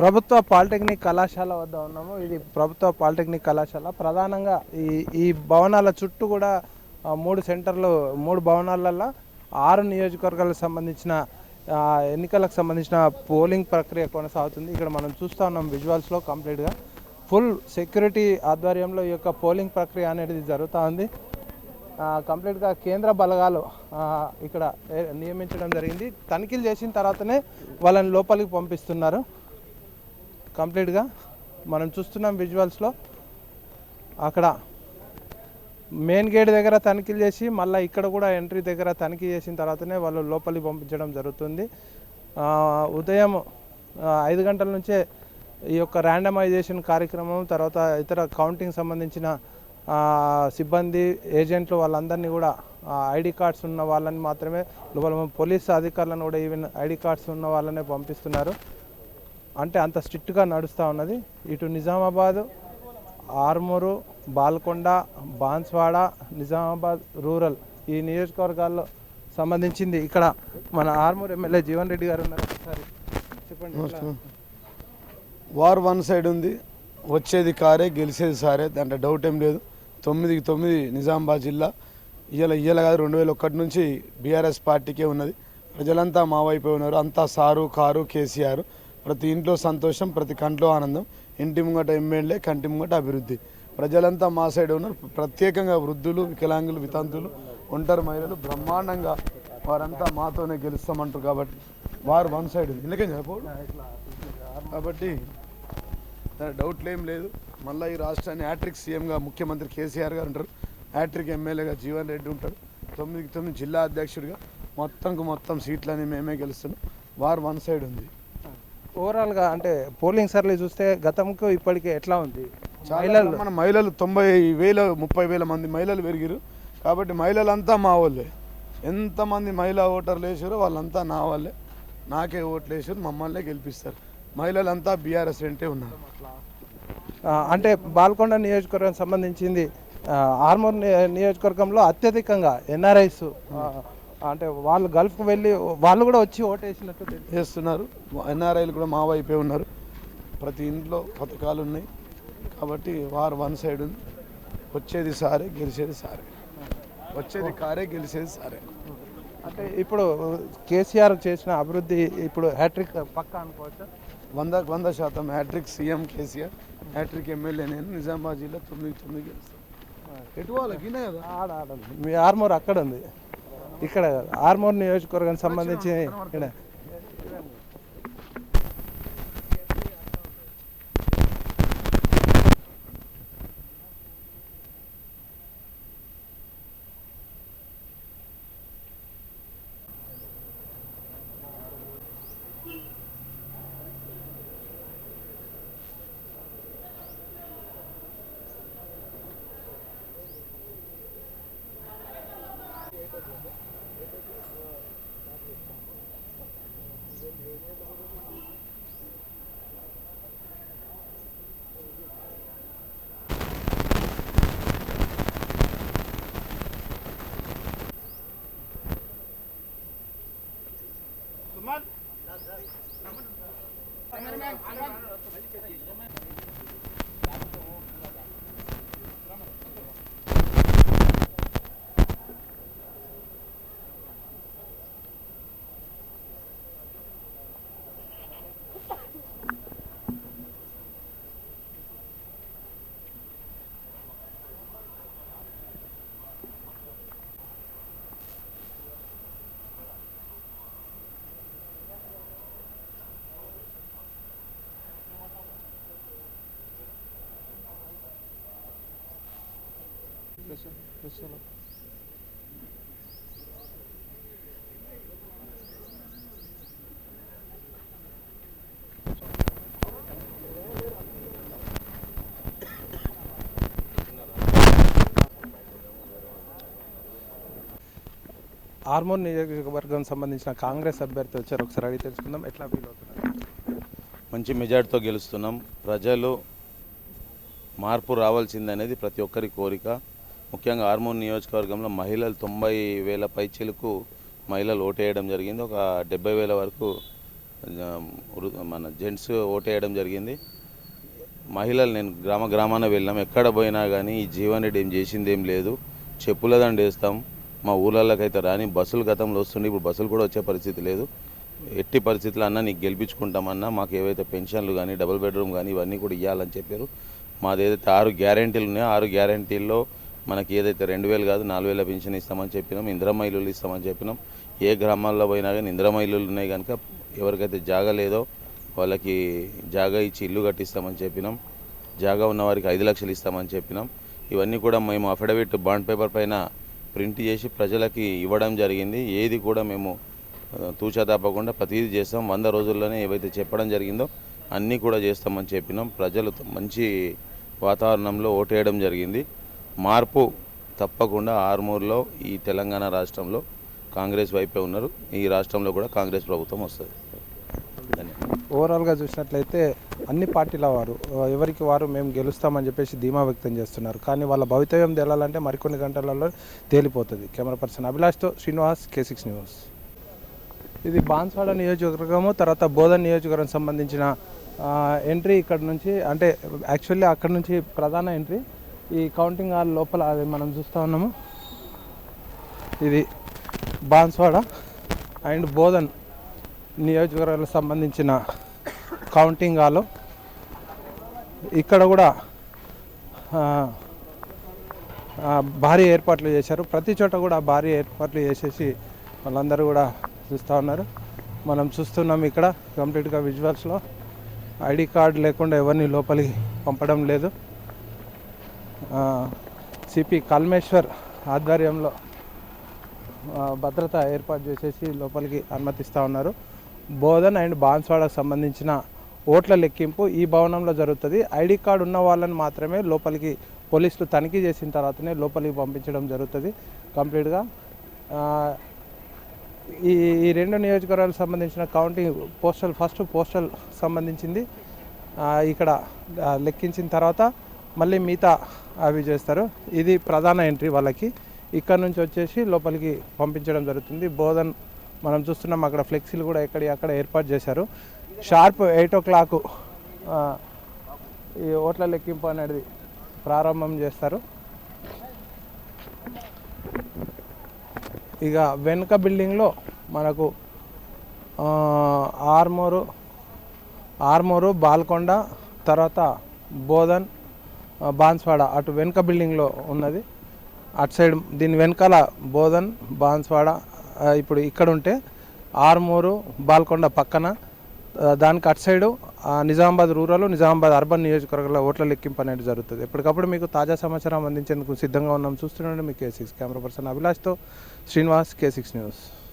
ప్రభుత్వ పాలిటెక్నిక్ కళాశాల వద్ద ఉన్నాము. ఇది ప్రభుత్వ పాలిటెక్నిక్ కళాశాల. ప్రధానంగా ఈ భవనాల చుట్టూ కూడా 3 సెంటర్లు, 3 భవనాలలో 6 నియోజకవర్గాలకు సంబంధించిన ఎన్నికలకు సంబంధించిన పోలింగ్ ప్రక్రియ కొనసాగుతుంది. ఇక్కడ మనం చూస్తూ ఉన్నాం విజువల్స్లో కంప్లీట్గా ఫుల్ సెక్యూరిటీ ఆధ్వర్యంలో ఈ యొక్క పోలింగ్ ప్రక్రియ అనేది జరుగుతూ ఉంది. కంప్లీట్గా కేంద్ర బలగాలు ఇక్కడ నియమించడం జరిగింది. తనిఖీలు చేసిన తర్వాతనే వాళ్ళని లోపలికి పంపిస్తున్నారు. కంప్లీట్గా మనం చూస్తున్నాం విజువల్స్లో. అక్కడ మెయిన్ గేట్ దగ్గర తనిఖీలు చేసి మళ్ళీ ఇక్కడ కూడా ఎంట్రీ దగ్గర తనిఖీ చేసిన తర్వాతనే వాళ్ళు లోపలికి పంపించడం జరుగుతుంది. ఉదయం 5 గంటల నుంచే ఈ యొక్క ర్యాండమైజేషన్ కార్యక్రమం, తర్వాత ఇతర కౌంటింగ్ సంబంధించిన సిబ్బంది, ఏజెంట్లు వాళ్ళందరినీ కూడా ఐడి కార్డ్స్ ఉన్న వాళ్ళని మాత్రమే లోపల, పోలీస్ అధికారులను కూడా ఈవెన్ ఐడి కార్డ్స్ ఉన్న వాళ్ళనే పంపిస్తున్నారు. అంటే అంత స్ట్రిక్ట్గా నడుస్తూ ఉన్నది. ఇటు నిజామాబాద్, ఆర్మూరు, బాల్కొండ, బాన్స్వాడ, నిజామాబాద్ రూరల్ ఈ నియోజకవర్గాల్లో సంబంధించింది. ఇక్కడ మన ఆర్మూరు ఎమ్మెల్యే జీవన్ రెడ్డి గారు ఉన్నారు. ఒకసారి చెప్పండి. వార్ వన్ సైడ్ ఉంది, వచ్చేది కారే గెలిచేది సారే, దాంట్లో డౌట్ ఏం లేదు. 9కి 9 నిజామాబాద్ జిల్లా. ఇయ్యాల కాదు, 2001 నుంచి బీఆర్ఎస్ పార్టీకే ఉన్నది. ప్రజలంతా మా వైపే ఉన్నారు. అంతా సారు కారు కేసీఆర్. ప్రతి ఇంట్లో సంతోషం, ప్రతి కంట్లో ఆనందం. ఇంటి ముంగట ఎమ్మెల్యే, కంటి ముంగట అభివృద్ధి. ప్రజలంతా మా సైడ్ ఉన్నారు. ప్రత్యేకంగా వృద్ధులు, వికలాంగులు, వితంతులు, ఒంటరి మహిళలు బ్రహ్మాండంగా వారంతా మాతోనే గెలుస్తామంటారు. కాబట్టి వారు వన్ సైడ్ ఉంది. ఎందుకని చెప్పకూడదు కాబట్టి డౌట్లు ఏం లేదు. మళ్ళీ ఈ రాష్ట్రాన్ని హ్యాట్రిక్ సీఎంగా ముఖ్యమంత్రి కేసీఆర్ గారు ఉంటారు. హ్యాట్రిక్ ఎమ్మెల్యేగా జీవన్ రెడ్డి ఉంటారు. 9కి 9 జిల్లా అధ్యక్షుడిగా మొత్తం సీట్లని మేమే గెలుస్తున్నాం. వారు వన్ సైడ్ ఉంది. ఓవరాల్గా అంటే పోలింగ్ సర్లీ చూస్తే గతంకు ఇప్పటికే ఎట్లా ఉంది? మన మహిళలు 30,000 మంది మహిళలు పెరిగారు. కాబట్టి మహిళలంతా మా వాళ్ళే. ఎంతమంది మహిళా ఓటర్లు వేసారో వాళ్ళంతా నా వాళ్ళే. నాకే ఓట్లు వేసారు, మమ్మల్నే గెలిపిస్తారు. మహిళలంతా బీఆర్ఎస్ వెంటే ఉన్నారు. అంటే బాల్కొండ నియోజకవర్గం సంబంధించింది ఆర్మూర్ నియోజకవర్గంలో అత్యధికంగా ఎన్ఆర్ఐస్, అంటే వాళ్ళు గల్ఫ్కు వెళ్ళి వాళ్ళు కూడా వచ్చి ఓటేసినట్టు చేస్తున్నారు. ఎన్ఆర్ఐలు కూడా మా వైపే ఉన్నారు. ప్రతి ఇంట్లో పథకాలు ఉన్నాయి. కాబట్టి వారు వన్ సైడ్ ఉంది. వచ్చేది సారే గెలిచేది సారే, వచ్చేది కారే గెలిచేది సారే. అంటే ఇప్పుడు కేసీఆర్ చేసిన అభివృద్ధి ఇప్పుడు హ్యాట్రిక్ పక్కా అనుకోవచ్చు. 100% hat trick CM KCR, hat trick MLA నేను. నిజామాబాద్ జిల్లా 9కి 9 గెలుస్తాను. ఎటు వాళ్ళకి మీ ఆర్మూర్ అక్కడ ఉంది, ఇక్కడ ఆర్మూర్ నియోజకవర్గానికి సంబంధించి ఇక్కడ ఆర్మూర్ నియోజకవర్గం సంబంధించిన కాంగ్రెస్ అభ్యర్థి వచ్చారు. ఒకసారి అడిగి తెలుసుకుందాం. ఎట్లా ఫీల్ అవుతున్నారు? మంచి మెజార్టీతో గెలుస్తున్నాం. ప్రజలు మార్పు రావాల్సిందనేది ప్రతి ఒక్కరి కోరిక. ముఖ్యంగా ఆర్మూర్ నియోజకవర్గంలో మహిళలు 90,000 పైచిలకు మహిళలు ఓటేయడం జరిగింది. ఒక 70,000 వరకు మన జెంట్స్ ఓటేయడం జరిగింది. మహిళలు నేను గ్రామాన వెళ్ళాం, ఎక్కడ పోయినా కానీ ఈ జీవన్ రెడ్డి ఏం చేసింది ఏం లేదు, చెప్పుల దండ వేస్తాం. మా ఊళ్ళకైతే రాని బస్సులు గతంలో వస్తుండే, ఇప్పుడు బస్సులు కూడా వచ్చే పరిస్థితి లేదు. ఎట్టి పరిస్థితుల్లో అన్న నీకు గెలిపించుకుంటామన్నా, మాకు ఏవైతే పెన్షన్లు కానీ డబుల్ బెడ్రూమ్ కానీ ఇవన్నీ కూడా ఇవ్వాలని చెప్పారు. మాది ఏదైతే 6 గ్యారెంటీలు ఉన్నాయో 6 గ్యారెంటీల్లో మనకి ఏదైతే 2000 కాదు 4000 పెన్షన్ ఇస్తామని చెప్పినాం, ఇందిరమ్మ ఇల్లులు ఇస్తామని చెప్పినాం. ఏ గ్రామాల్లో పోయినా కానీ ఇందిరమ్మ ఇల్లులు ఉన్నాయి కనుక ఎవరికైతే జాగా లేదో వాళ్ళకి జాగా ఇచ్చి ఇల్లు కట్టిస్తామని చెప్పినాం. జాగా ఉన్న వారికి 5 లక్షలు ఇస్తామని చెప్పినాం. ఇవన్నీ కూడా మేము అఫిడవిట్ బాండ్ పేపర్ పైన ప్రింట్ చేసి ప్రజలకి ఇవ్వడం జరిగింది. ఏది కూడా మేము తూచా తప్పకుండా ప్రతిదీ చేస్తాం. 100 రోజుల్లోనే ఏవైతే చెప్పడం జరిగిందో అన్నీ కూడా చేస్తామని చెప్పినాం. ప్రజలు మంచి వాతావరణంలో ఓటేయడం జరిగింది. మార్పు తప్పకుండా ఆర్మూర్లో ఈ తెలంగాణ రాష్ట్రంలో కాంగ్రెస్ వైపే ఉన్నారు. ఈ రాష్ట్రంలో కూడా కాంగ్రెస్ ప్రభుత్వం వస్తుంది. ఓవరాల్గా చూసినట్లయితే అన్ని పార్టీల వారు ఎవరికి వారు మేము గెలుస్తామని చెప్పేసి ధీమా వ్యక్తం చేస్తున్నారు. కానీ వాళ్ళ భవితవ్యం తేలాలంటే మరికొన్ని గంటలలో తేలిపోతుంది. కెమెరా పర్సన్ అభిలాష్తో శ్రీనివాస్, K6 న్యూస్. ఇది బాన్స్వాడ నియోజకవర్గము, తర్వాత బోధన్ నియోజకవర్గం సంబంధించిన ఎంట్రీ ఇక్కడ నుంచి, అంటే యాక్చువల్లీ అక్కడ నుంచి ప్రధాన ఎంట్రీ ఈ కౌంటింగ్ హాల్ లోపల అది మనం చూస్తూ ఉన్నాము. ఇది బాన్స్వాడ అండ్ బోధన్ నియోజకవర్గాలకు సంబంధించిన కౌంటింగ్ హాల్. ఇక్కడ కూడా భారీ ఏర్పాట్లు చేశారు. ప్రతి చోట కూడా భారీ ఏర్పాట్లు చేసేసి వాళ్ళందరూ కూడా చూస్తూ ఉన్నారు. మనం చూస్తున్నాం ఇక్కడ కంప్లీట్గా విజువల్స్లో ఐడి కార్డు లేకుండా ఎవరిని లోపలికి పంపడం లేదు. సిపి కల్మేశ్వర్ ఆధ్వర్యంలో భద్రత ఏర్పాటు చేసేసి లోపలికి అనుమతిస్తూ ఉన్నారు. బోధన్ అండ్ బాన్స్వాడకు సంబంధించిన ఓట్ల లెక్కింపు ఈ భవనంలో జరుగుతుంది. ఐడి కార్డు ఉన్న వాళ్ళని మాత్రమే లోపలికి పోలీసులు తనిఖీ చేసిన తర్వాతనే లోపలికి పంపించడం జరుగుతుంది కంప్లీట్గా. ఈ 2 నియోజకవర్గాలకు సంబంధించిన కౌంటింగ్ ఫస్ట్ పోస్టల్ సంబంధించింది ఇక్కడ లెక్కించిన తర్వాత మళ్ళీ మిగతా అవి చేస్తారు. ఇది ప్రధాన ఎంట్రీ వాళ్ళకి. ఇక్కడ నుంచి వచ్చేసి లోపలికి పంపించడం జరుగుతుంది. బోధన్ మనం చూస్తున్నాం, అక్కడ ఫ్లెక్సీలు కూడా అక్కడ ఏర్పాటు చేశారు. షార్ప్ 8 o'clock ఈ ఓట్ల లెక్కింపు అనేది ప్రారంభం చేస్తారు. ఇక వెనుక బిల్డింగ్లో మనకు ఆర్మూరు, బాల్కొండ, తర్వాత బోధన్, బాన్స్వాడ అటు వెనుక బిల్డింగ్లో ఉన్నది. అటు సైడ్ దీని వెనకాల బోధన్, బాన్స్వాడ ఇప్పుడు ఇక్కడ ఉంటే ఆర్మూరు, బాల్కొండ పక్కన, దానికి అటు side Nizamabad rural, Nizamabad urban నియోజకవర్గాల ఓట్ల లెక్కింపు అనేది జరుగుతుంది. ఎప్పటికప్పుడు మీకు తాజా సమాచారం అందించేందుకు సిద్ధంగా ఉన్నాం. చూస్తుండండి మీ K6. కెమెరా పర్సన్ అభిలాష్తో శ్రీనివాస్, K6 న్యూస్.